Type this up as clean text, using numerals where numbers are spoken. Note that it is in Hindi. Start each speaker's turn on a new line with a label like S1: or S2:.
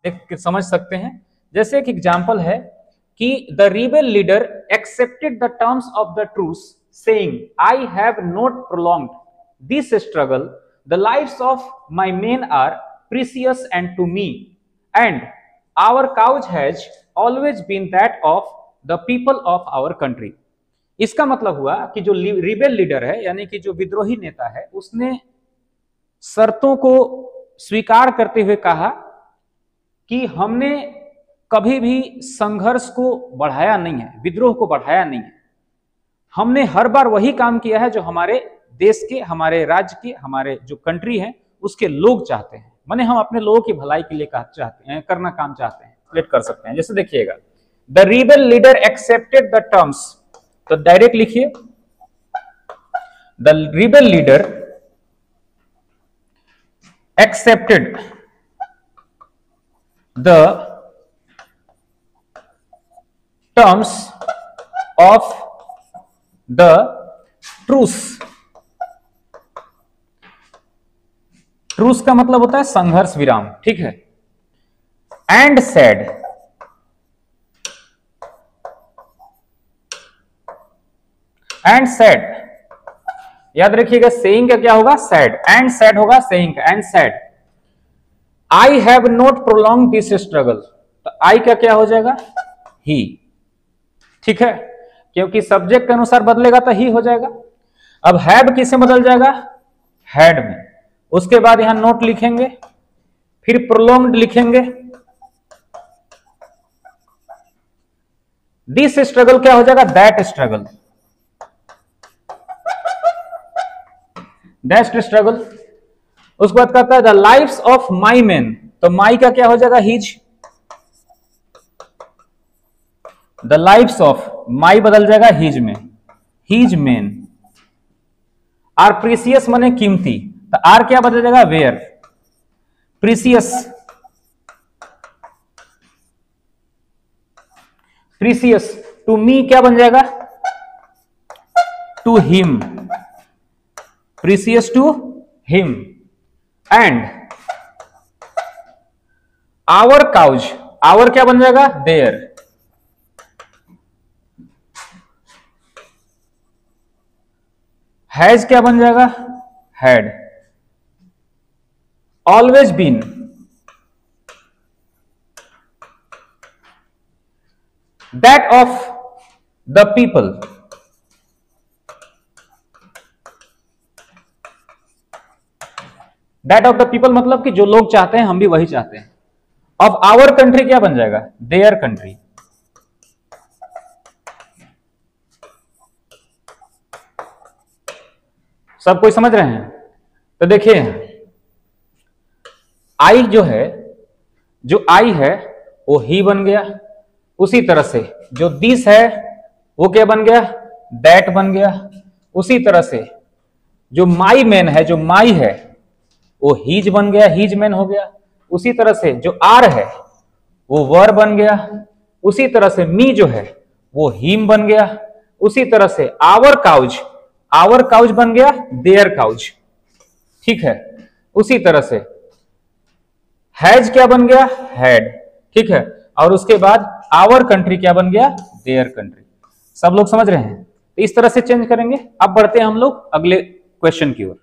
S1: देख समझ सकते हैं। जैसे एक एग्जाम्पल है कि the rebel leader accepted the terms of the truce saying I have not prolonged this struggle, the lives of my men are precious and to me and our cause has always been that of the people of our country. इसका मतलब हुआ कि जो रिबेल लीडर है यानी कि जो विद्रोही नेता है, उसने शर्तों को स्वीकार करते हुए कहा कि हमने कभी भी संघर्ष को बढ़ाया नहीं है, विद्रोह को बढ़ाया नहीं है। हमने हर बार वही काम किया है जो हमारे देश के, हमारे राज्य के, हमारे जो कंट्री है उसके लोग चाहते हैं। माने हम अपने लोगों की भलाई के लिए चाहते हैं, करना काम चाहते हैं, एक्सप्लेन कर सकते हैं। जैसे देखिएगा, the rebel leader accepted the terms, तो डायरेक्ट लिखिए, the rebel leader accepted the terms of the truce। Truce का मतलब होता है संघर्ष विराम, ठीक है। एंड सेड, एंड सेड याद रखिएगा, सेइंग का क्या होगा, सेड, एंड सेड होगा सेइंग का, and said I have not prolong this struggle, तो आई का क्या हो जाएगा, ही, ठीक है, क्योंकि सब्जेक्ट के अनुसार बदलेगा तो ही हो जाएगा। अब हैव किसे बदल जाएगा, हैड में, उसके बाद यहां नोट लिखेंगे, फिर प्रोलॉन्ग्ड लिखेंगे। दिस स्ट्रगल क्या हो जाएगा, दैट स्ट्रगल, दैट स्ट्रगल। उसके बाद कहता है the lives of my man, तो माई का क्या हो जाएगा, हिज, द लाइव्स ऑफ, माई बदल जाएगा हिज में, हिज मैन। आर प्रीसियस माने कीमती, तो आर क्या बदल जाएगा, where, precious, precious to me क्या बन जाएगा, to him, precious to him. And our cause, our क्या बन जाएगा, देयर, हैज क्या बन जाएगा, had. Always been, that of the people, that of the people मतलब कि जो लोग चाहते हैं हम भी वही चाहते हैं। अब आवर कंट्री क्या बन जाएगा, देयर कंट्री। सब कोई समझ रहे हैं? तो देखिए, आई जो है, जो आई है वो ही बन गया, उसी तरह से जो दिस है वो क्या बन गया, दैट बन गया। उसी तरह से जो माई मैन है, जो माई है वो हीज बन गया, हीज मैन हो गया। उसी तरह से जो आर है वो वर बन गया। उसी तरह से मी जो है वो हिम बन गया। उसी तरह से आवर काउज बन गया देयर काउज, ठीक है। उसी तरह से हैज क्या बन गया, हैड, ठीक है। और उसके बाद आवर कंट्री क्या बन गया, देयर कंट्री। सब लोग समझ रहे हैं? तो इस तरह से चेंज करेंगे। अब बढ़ते हैं हम लोग अगले क्वेश्चन की ओर।